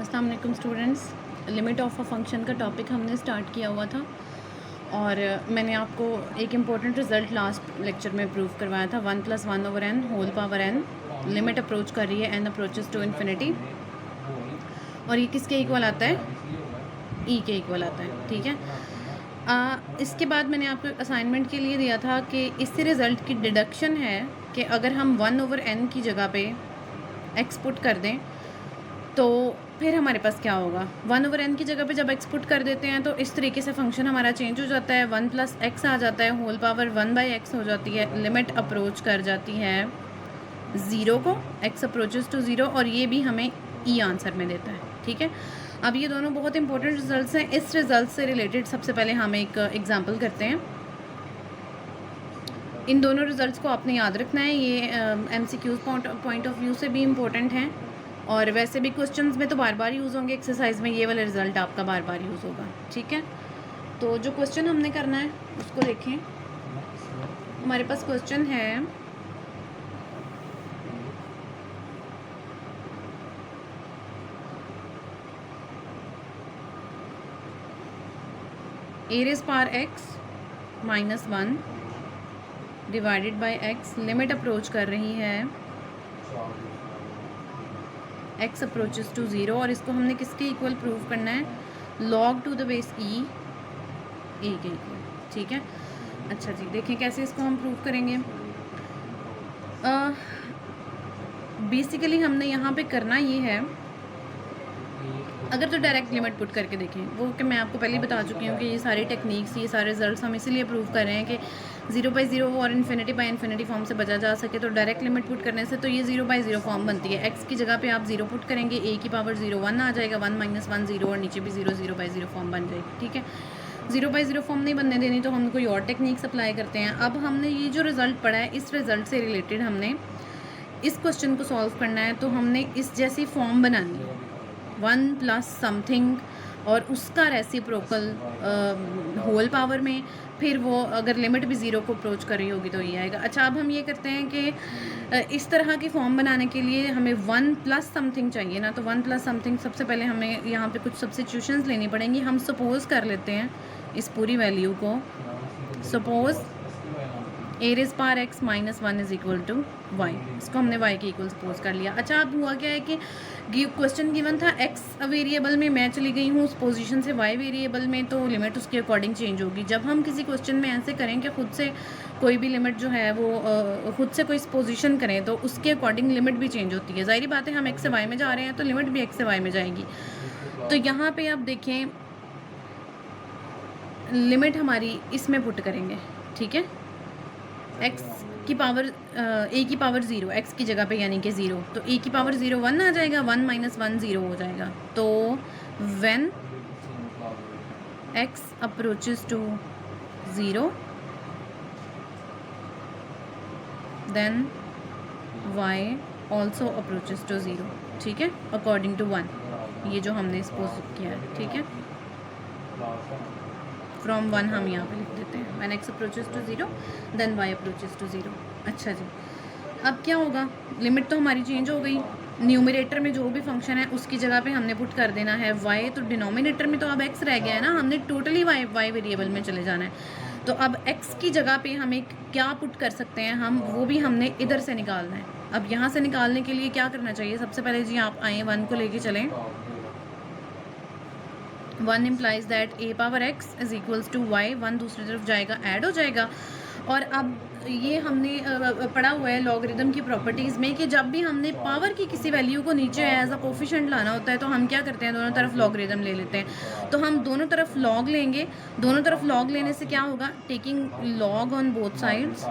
अस्सलाम वालेकुम students. Limit of a function का टॉपिक हमने स्टार्ट किया हुआ था और मैंने आपको एक इम्पॉर्टेंट रिज़ल्ट लास्ट लेक्चर में प्रूव करवाया था। 1 + 1/n whole power n limit approach कर रही है, n अप्रोचेस टू इन्फिनिटी, और ये किसके इक्वल आता है? e के इक्वल आता है। ठीक है। इसके बाद मैंने आपको असाइनमेंट के लिए दिया था कि इससे रिज़ल्ट की डिडक्शन है कि अगर हम 1/n की जगह पे x पुट कर दें तो फिर हमारे पास क्या होगा। 1/n की जगह पे जब x पुट कर देते हैं तो इस तरीके से फंक्शन हमारा चेंज हो जाता है। 1 + x आ जाता है, होल पावर 1/x हो जाती है, लिमिट अप्रोच कर जाती है 0 को, x अप्रोचेस टू 0, और ये भी हमें ई आंसर में देता है। ठीक है। अब ये दोनों बहुत इंपॉर्टेंट रिजल्ट्स हैं। इस रिजल्ट से रिलेटेड सबसे पहले हम एक एग्जाम्पल करते हैं। इन दोनों रिजल्ट्स को आपने याद रखना है। ये MCQs पॉइंट ऑफ व्यू से भी इम्पोर्टेंट हैं और वैसे भी क्वेश्चंस में तो बार बार यूज़ होंगे। एक्सरसाइज में ये वाला रिज़ल्ट आपका बार बार यूज़ होगा। ठीक है। तो जो क्वेश्चन हमने करना है उसको देखें। हमारे पास क्वेश्चन है a⁻x - 1 divided by x, limit approach कर रही है x अप्रोचेस टू 0, और इसको हमने किसके इक्वल प्रूव करना है? log to the base e a के इक्वल। ठीक है। अच्छा जी, देखें कैसे इसको हम प्रूव करेंगे। बेसिकली हमने यहाँ पे करना ये है, अगर तो डायरेक्ट लिमिट पुट करके देखें, वो कि मैं आपको पहले ही बता चुकी हूँ कि ये सारी टेक्निक्स, ये सारे रिजल्ट्स हम इसीलिए प्रूव कर रहे हैं कि 0/0 और इन्फिनिटी फॉर्म से बचा जा सके। तो डायरेक्ट लिमिट पुट करने से तो ये 0/0 फॉर्म बनती है। x की जगह पे आप 0 पुट करेंगे, a की पावर 0 1 आ जाएगा, 1 - 1 0, और नीचे भी 0/0 फॉर्म बन जाएगी। ठीक है। 0/0 फॉर्म नहीं बनने देनी तो हम कोई और टेक्निक्स अप्लाई करते हैं। अब हमने ये जो रिज़ल्ट पढ़ा है, इस रिज़ल्ट से रिलेटेड हमने इस क्वेश्चन को सॉल्व करना है। तो हमने इस जैसी फॉर्म बनानी है, 1 + समथिंग और उसका रेसिप्रोकल होल पावर में, फिर वो अगर लिमिट भी 0 को अप्रोच कर रही होगी तो ये आएगा। अच्छा, अब हम ये करते हैं कि इस तरह की फॉर्म बनाने के लिए हमें 1 + समथिंग चाहिए ना। तो 1 + समथिंग सबसे पहले हमें यहाँ पे कुछ सब्स्टिट्यूशंस लेनी पड़ेंगी। हम सपोज कर लेते हैं इस पूरी वैल्यू को, सपोज a⁻x - 1 = y। इसको हमने y के इक्वल सपोज कर लिया। अच्छा, अब हुआ क्या है कि क्वेश्चन गिवन था x वेरिएबल में, मैं चली गई हूँ उस पोजीशन से y वेरिएबल में, तो लिमिट उसके अकॉर्डिंग चेंज होगी। जब हम किसी क्वेश्चन में ऐसे करें कि खुद से कोई भी लिमिट जो है वो खुद से कोई पोजीशन करें तो उसके अकॉर्डिंग लिमिट भी चेंज होती है। ज़ाहिर बात है, हम x से y में जा रहे हैं तो लिमिट भी x से y में जाएगी। तो यहाँ पर आप देखें, लिमिट हमारी इसमें पुट करेंगे। ठीक है। x की पावर a की पावर 0, x की जगह पे यानी कि 0, तो a की पावर 0 1 आ जाएगा, 1 - 1 0 हो जाएगा। तो when x approaches to 0 then y also approaches to 0। ठीक है, अकॉर्डिंग टू 1, ये जो हमने सपोज किया है। ठीक है। फ्रॉम 1 हम यहाँ पे लिख देते हैं, when x approaches to 0 then y approaches to 0। अच्छा जी, अब क्या होगा? लिमिट तो हमारी चेंज हो गई। न्यूमरेटर में जो भी फंक्शन है उसकी जगह पे हमने पुट कर देना है y, तो डिनोमिनेटर में तो अब x रह गया है ना, हमने टोटली y वेरिएबल में चले जाना है। तो अब x की जगह पे हमें क्या पुट कर सकते हैं हम, वो भी हमने इधर से निकालना है। अब यहाँ से निकालने के लिए क्या करना चाहिए? सबसे पहले जी आप आएँ, 1 को लेके चलें। 1 implies that a⁻x = y, 1 दूसरी तरफ जाएगा, ऐड हो जाएगा। और अब ये हमने पढ़ा हुआ है लॉगरिदम की प्रॉपर्टीज़ में कि जब भी हमने पावर की किसी वैल्यू को नीचे एज अ कोफिशिएंट लाना होता है तो हम क्या करते हैं, दोनों तरफ लॉगरिदम ले लेते हैं। तो हम दोनों तरफ लॉग लेंगे। दोनों तरफ लॉग लेने से क्या होगा? Taking log on both sides,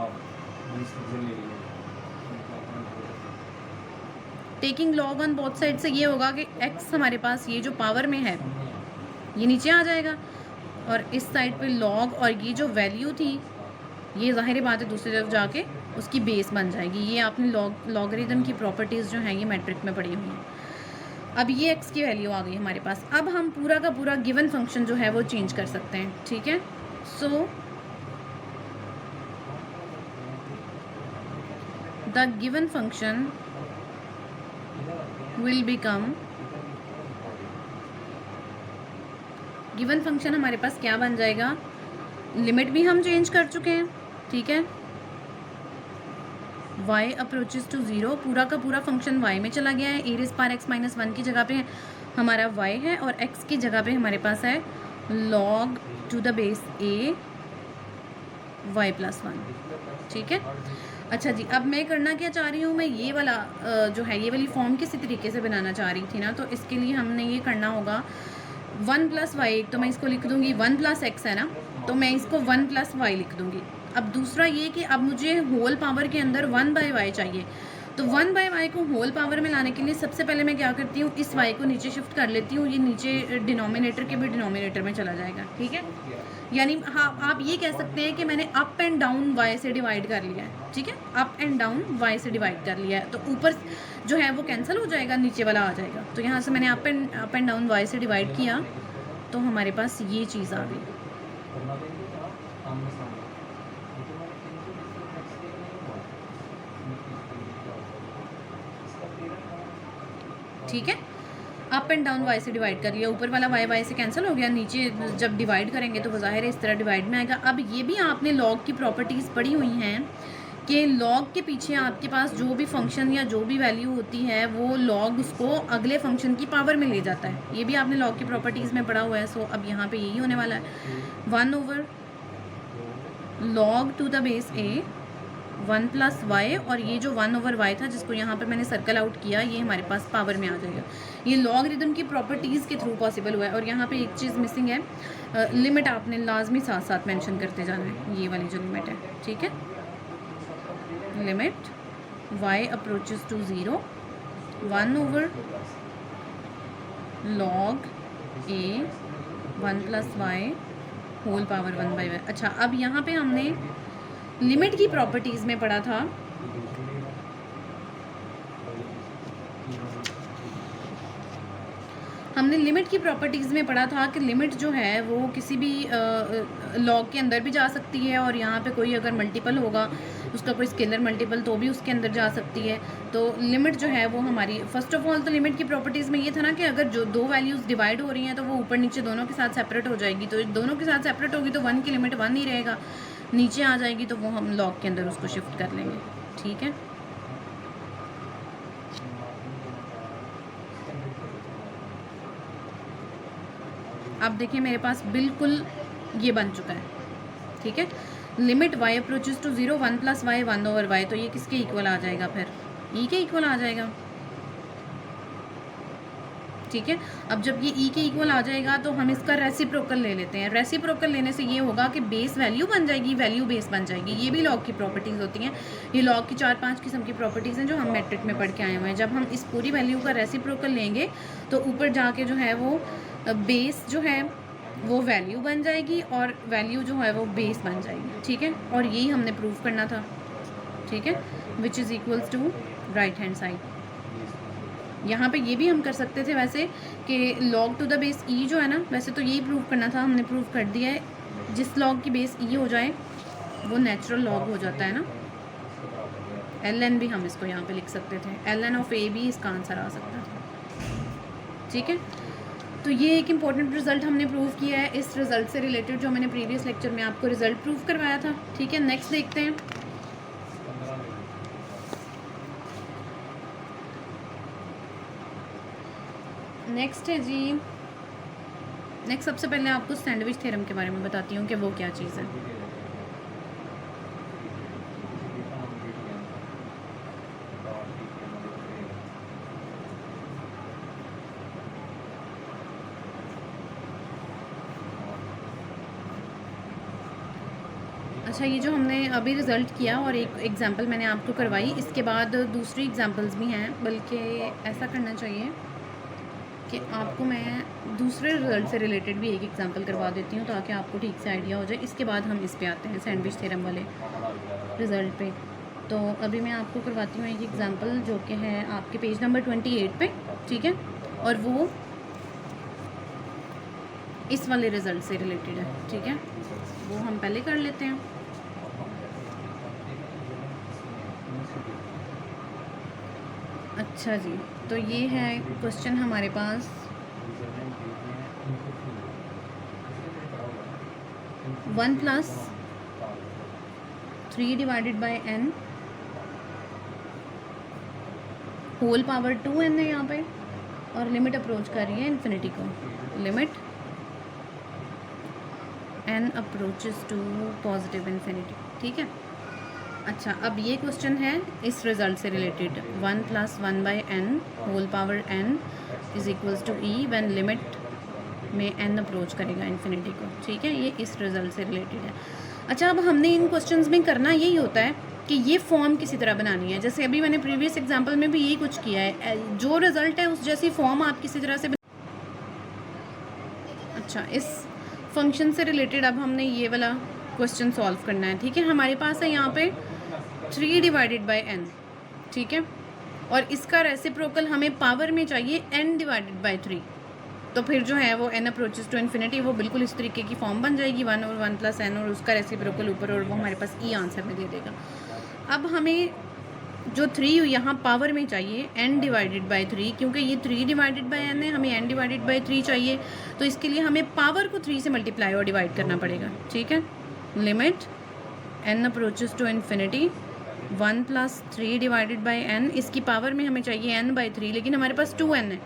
taking log on both side से ये होगा कि x हमारे पास ये जो पावर में है ये नीचे आ जाएगा, और इस साइड पे लॉग, और ये जो वैल्यू थी ये ज़ाहिर बात है दूसरी तरफ जाके उसकी बेस बन जाएगी। ये आपने लॉगरिदम की प्रॉपर्टीज़ जो हैं ये मैट्रिक में पढ़ी हुई हैं। अब ये x की वैल्यू आ गई हमारे पास। अब हम पूरा का पूरा गिवन फंक्शन जो है वो चेंज कर सकते हैं। ठीक है। So the given function will become given function हमारे पास क्या बन जाएगा, लिमिट भी हम चेंज कर चुके हैं, ठीक है। y अप्रोचेस टू 0, पूरा का पूरा फंक्शन y में चला गया है। e⁻x-1 की जगह पे हमारा y है और x की जगह पे हमारे पास है log to the base a y+1, ठीक है। अच्छा जी, अब मैं करना क्या चाह रही हूँ, मैं ये वाला जो है ये वाली फॉर्म किसी तरीके से बनाना चाह रही थी ना, तो इसके लिए हमने ये करना होगा 1 + y, तो मैं इसको लिख दूँगी 1 + x है ना, तो मैं इसको 1 + y लिख दूँगी। अब दूसरा ये कि अब मुझे होल पावर के अंदर 1/y चाहिए, तो 1/y को होल पावर में लाने के लिए सबसे पहले मैं क्या करती हूँ, इस y को नीचे शिफ्ट कर लेती हूँ, ये नीचे डिनोमिनेटर के भी डिनोमिनेटर में चला जाएगा, ठीक है। यानी हाँ, आप ये कह सकते हैं कि मैंने अप एंड डाउन y से डिवाइड कर लिया है, ठीक है, अप एंड डाउन y से डिवाइड कर लिया है, तो ऊपर जो है वो कैंसिल हो जाएगा, नीचे वाला आ जाएगा। तो यहाँ से मैंने अप एंड डाउन y से डिवाइड किया, तो हमारे पास ये चीज़ आ गई, ठीक है। अप एंड डाउन y से डिवाइड कर लिया, ऊपर वाला y से कैंसिल हो गया, नीचे जब डिवाइड करेंगे तो ज़ाहिर है इस तरह डिवाइड में आएगा। अब ये भी आपने लॉग की प्रॉपर्टीज़ पढ़ी हुई हैं कि लॉग के पीछे आपके पास जो भी फंक्शन या जो भी वैल्यू होती है वो लॉग उसको अगले फंक्शन की पावर में ले जाता है, ये भी आपने लॉग की प्रॉपर्टीज़ में पढ़ा हुआ है। सो अब यहाँ पे यही होने वाला है 1/log to the base a 1 + y, और ये जो 1/y था जिसको यहाँ पे मैंने सर्कल आउट किया, ये हमारे पास पावर में आ जाएगा। ये लॉगरिदम की प्रॉपर्टीज़ के थ्रू पॉसिबल हुआ है। और यहाँ पे एक चीज़ मिसिंग है, लिमिट आपने लाजमी साथ साथ मेंशन करते जाना है, ये वाली जो लिमिट है, ठीक है। Limit y approaches to 0 1/log a 1 + y whole power 1/y। अच्छा, अब यहाँ पे हमने लिमिट की प्रॉपर्टीज़ में पढ़ा था लिमिट की प्रॉपर्टीज़ में पढ़ा था कि लिमिट जो है वो किसी भी लॉग के अंदर भी जा सकती है, और यहाँ पे कोई अगर मल्टीपल होगा उसका कोई स्केलर मल्टीपल तो भी उसके अंदर जा सकती है। तो लिमिट जो है वो हमारी, फर्स्ट ऑफ ऑल तो लिमिट की प्रॉपर्टीज़ में ये था ना कि अगर जो दो वैल्यूज़ डिवाइड हो रही हैं तो वो ऊपर नीचे दोनों के साथ सेपरेट हो जाएगी, तो दोनों के साथ सेपरेट होगी तो 1 की लिमिट 1 ही रहेगा, नीचे आ जाएगी तो वो हम लॉग के अंदर उसको शिफ्ट कर लेंगे, ठीक है। अब देखिए मेरे पास बिल्कुल ये बन चुका है, ठीक है। Limit y approaches to 0 1 + y 1/y, तो ये किसके इक्वल आ जाएगा, फिर e के इक्वल आ जाएगा, ठीक है। अब जब ये e के इक्वल आ जाएगा तो हम इसका रेसिप्रोकल ले लेते हैं। रेसिप्रोकल लेने से ये होगा कि बेस वैल्यू बन जाएगी, वैल्यू बेस बन जाएगी। ये भी लॉग की प्रॉपर्टीज़ होती हैं, ये लॉग की 4-5 किस्म की प्रॉपर्टीज़ हैं जो हम मैट्रिक में पढ़ के आए हुए हैं। जब हम इस पूरी वैल्यू का रेसिप्रोकल लेंगे तो ऊपर जाके जो है वो बेस जो है वो वैल्यू बन जाएगी और वैल्यू जो है वो बेस बन जाएगी, ठीक है। और यही हमने प्रूव करना था, ठीक है, which is equals to right hand side. यहाँ पे ये भी हम कर सकते थे वैसे कि log to the base e जो है ना, वैसे तो यही प्रूव करना था, हमने प्रूव कर दिया है। जिस log की बेस e हो जाए वो नेचुरल log हो जाता है ना, ln भी हम इसको यहाँ पे लिख सकते थे, ln ऑफ a भी इसका आंसर आ सकता था, ठीक है। तो ये एक इम्पॉर्टेंट रिजल्ट हमने प्रूव किया है, इस रिजल्ट से रिलेटेड जो मैंने प्रीवियस लेक्चर में आपको रिजल्ट प्रूव करवाया था, ठीक है। नेक्स्ट देखते हैं। नेक्स्ट है जी, नेक्स्ट सबसे पहले आपको सैंडविच थ्योरम के बारे में बताती हूँ कि वो क्या चीज़ है। अच्छा, ये जो हमने अभी रिज़ल्ट किया और एक एग्जांपल मैंने आपको करवाई, इसके बाद दूसरी एग्जांपल्स भी हैं, बल्कि ऐसा करना चाहिए कि आपको मैं दूसरे रिज़ल्ट से रिलेटेड भी एक एग्जांपल करवा देती हूँ ताकि आपको ठीक से आइडिया हो जाए। इसके बाद हम इस पे आते हैं सैंडविच थ्योरम वाले रिज़ल्ट पे। तो अभी मैं आपको करवाती हूँ एक एग्जांपल जो कि है आपके पेज नंबर 28 पे, ठीक है, और वो इस वाले रिज़ल्ट से रिलेटेड है, ठीक है। वो हम पहले कर लेते हैं। अच्छा जी, तो ये है क्वेश्चन हमारे पास 1 plus 3 divided by n whole power 2n है यहाँ पे, और लिमिट अप्रोच कर रही है इन्फिनिटी को, limit n approaches to positive infinity. ठीक है। अच्छा, अब ये क्वेश्चन है इस रिजल्ट से related, 1 plus 1 by n whole power n is equals to e when limit में n अप्रोच करेगा इन्फिनिटी को। ठीक है, ये इस रिजल्ट से रिलेटेड है। अच्छा, अब हमने इन क्वेश्चंस में करना यही होता है कि ये फॉर्म किसी तरह बनानी है। जैसे अभी मैंने प्रीवियस एग्जांपल में भी यही कुछ किया है, जो रिजल्ट है उस जैसी फॉर्म आप किसी तरह से अच्छा, इस फंक्शन से रिलेटेड अब हमने ये वाला क्वेश्चन सॉल्व करना है। ठीक है, हमारे पास है यहाँ पे 3 डिवाइडेड बाई n। ठीक है, और इसका रेसिप्रोकल हमें पावर में चाहिए n डिवाइडेड बाई 3। तो फिर जो है वो n अप्रोचेस टू इन्फिनिटी, वो बिल्कुल इस तरीके की फॉर्म बन जाएगी, 1 और 1 प्लस n, और उसका रेसिप्रोकल ऊपर, और वो हमारे पास e आंसर में दे देगा। अब हमें जो 3 यहाँ पावर में चाहिए n डिवाइडेड बाई 3, क्योंकि ये 3 डिवाइडेड बाई n है, हमें n डिवाइडेड बाई 3 चाहिए, तो इसके लिए हमें पावर को 3 से मल्टीप्लाई और डिवाइड करना पड़ेगा। ठीक है, limit n approaches to infinity 1 plus 3 divided by n, इसकी पावर में हमें चाहिए n बाई 3, लेकिन हमारे पास 2n है।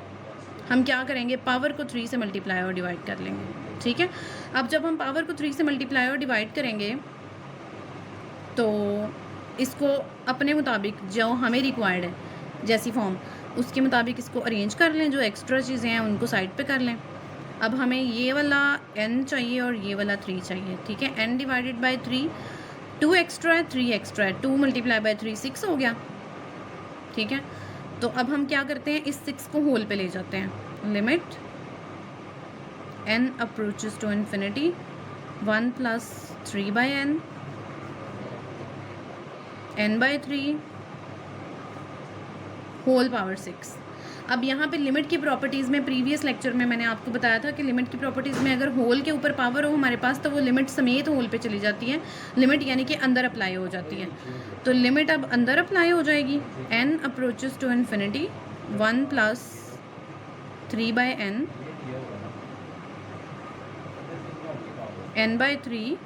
हम क्या करेंगे, पावर को 3 से मल्टीप्लाई और डिवाइड कर लेंगे। ठीक है, अब जब हम पावर को 3 से मल्टीप्लाई और डिवाइड करेंगे तो इसको अपने मुताबिक जो हमें रिक्वायर्ड है जैसी फॉर्म, उसके मुताबिक इसको अरेंज कर लें, जो एक्स्ट्रा चीज़ें हैं उनको साइड पे कर लें। अब हमें ये वाला n चाहिए और ये वाला 3 चाहिए। ठीक है, n डिवाइडेड बाई 3, 2 एक्स्ट्रा है, 3 एक्स्ट्रा है, 2 मल्टीप्लाई बाई 3 6 हो गया। ठीक है, तो अब हम क्या करते हैं, इस 6 को होल पे ले जाते हैं, limit n approaches to infinity 1 plus 3 by n by 3 whole power 6। अब यहाँ पे लिमिट की प्रॉपर्टीज़ में प्रीवियस लेक्चर में मैंने आपको बताया था कि लिमिट की प्रॉपर्टीज़ में अगर होल के ऊपर पावर हो हमारे पास, तो वो लिमिट समेत होल पे चली जाती है, लिमिट यानी कि अंदर अप्लाई हो जाती है। तो लिमिट अब अंदर अप्लाई हो जाएगी, n approaches to infinity 1 plus 3 by n by 3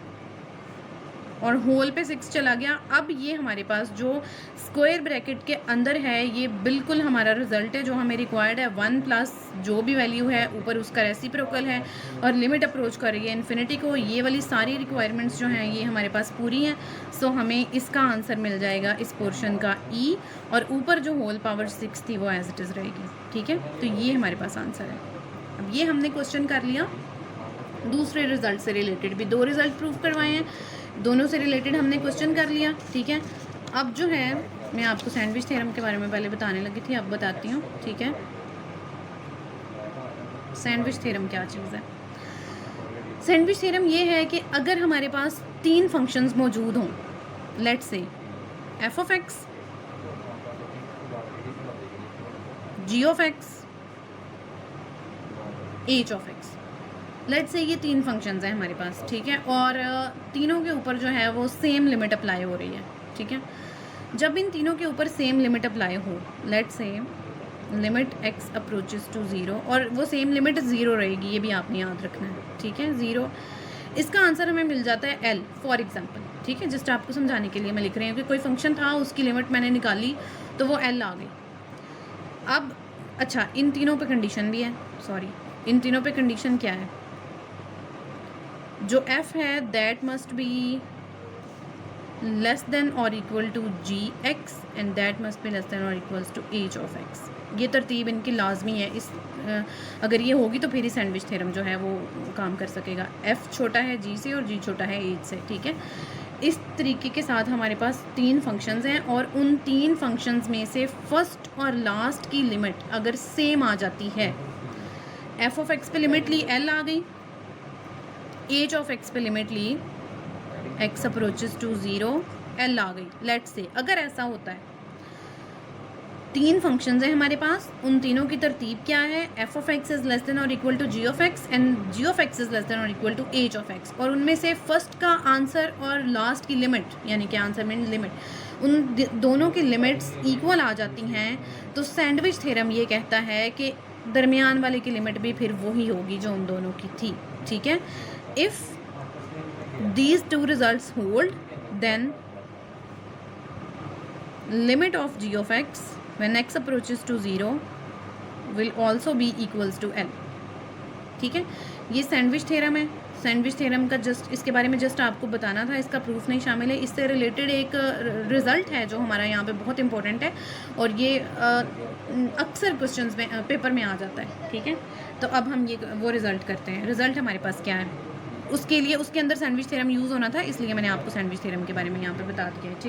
और होल पे 6 चला गया। अब ये हमारे पास जो स्क्वायर ब्रैकेट के अंदर है, ये बिल्कुल हमारा रिजल्ट है जो हमें रिक्वायर्ड है। 1 प्लस जो भी वैल्यू है ऊपर उसका रेसिप्रोकल है, और लिमिट अप्रोच कर रही है इन्फिनिटी को। ये वाली सारी रिक्वायरमेंट्स जो हैं ये हमारे पास पूरी हैं। सो हमें इसका आंसर मिल जाएगा इस पोर्शन का ई, और ऊपर जो होल पावर 6 थी वो एज इट इज़ रहेगी। ठीक है, तो ये हमारे पास आंसर है। अब ये हमने क्वेश्चन कर लिया। दूसरे रिजल्ट से रिलेटेड भी 2 रिजल्ट प्रूव करवाए हैं, दोनों से रिलेटेड हमने क्वेश्चन कर लिया। ठीक है, अब जो है मैं आपको सैंडविच थ्योरम के बारे में पहले बताने लगी थी, अब बताती हूँ। ठीक है, सैंडविच थ्योरम क्या चीज़ है। सैंडविच थ्योरम ये है कि अगर हमारे पास 3 फंक्शंस मौजूद हों, let's say f of x, g of x, h of x, let's say ये 3 फंक्शंस हैं हमारे पास। ठीक है, और तीनों के ऊपर जो है वो सेम लिमिट अप्लाई हो रही है। ठीक है, जब इन तीनों के ऊपर सेम लिमिट अप्लाई हो, let's say limit x approaches to 0, और वो सेम लिमिट 0 रहेगी, ये भी आपने याद रखना है। ठीक है, 0, इसका आंसर हमें मिल जाता है l फॉर एग्जांपल। ठीक है, जस्ट आपको समझाने के लिए मैं लिख रही हूँ कि कोई फंक्शन था, उसकी लिमिट मैंने निकाली तो वो l आ गई। अब अच्छा, इन तीनों पे कंडीशन भी है, इन तीनों पे कंडीशन क्या है, जो f है that must be less than or equal to gx and that must be less than or equals to h of x। ये तरतीब इनकी लाजमी है। इस अगर ये होगी तो फिर ही सैंडविच थ्योरम जो है वो काम कर सकेगा। f छोटा है g से और g छोटा है h से। ठीक है, इस तरीके के साथ हमारे पास 3 फंक्शंस हैं, और उन 3 फंक्शंस में से फर्स्ट और लास्ट की लिमिट अगर सेम आ जाती है, f ऑफ x पे लिमिट ली l आ गई, h ऑफ x पे लिमिट ली x अप्रोचेस टू 0 l आ गई। लेट्स से अगर ऐसा होता है, 3 फंक्शंस हैं हमारे पास, उन तीनों की तरतीब क्या है, f of x is less than or equal to g of x and g of x is less than or equal to h of x, और उनमें से फर्स्ट का आंसर और लास्ट की लिमिट, यानी कि आंसर मीन लिमिट, उन दोनों की लिमिट्स इक्वल आ जाती हैं, तो सैंडविच थ्योरम ये कहता है कि दरमियान वाले की लिमिट भी फिर वही होगी जो उन दोनों की थी। ठीक है, if these two results hold, then limit of g of x when x approaches to 0 will also be equals to L. ठीक है, ये सैंडविच थ्योरम है। सैंडविच थ्योरम का जस्ट इसके बारे में जस्ट आपको बताना था, इसका प्रूफ नहीं शामिल है। इससे रिलेटेड एक रिज़ल्ट है जो हमारा यहाँ पे बहुत इंपॉर्टेंट है और ये अक्सर क्वेश्चंस में पेपर में आ जाता है। ठीक है, तो अब हम ये वो रिज़ल्ट करते हैं। रिज़ल्ट हमारे पास क्या है, उसके लिए उसके अंदर सैंडविच थ्योरम यूज़ होना था, इसलिए मैंने आपको सैंडविच थ्योरम के बारे में यहाँ पे बता दिया है। ठीक।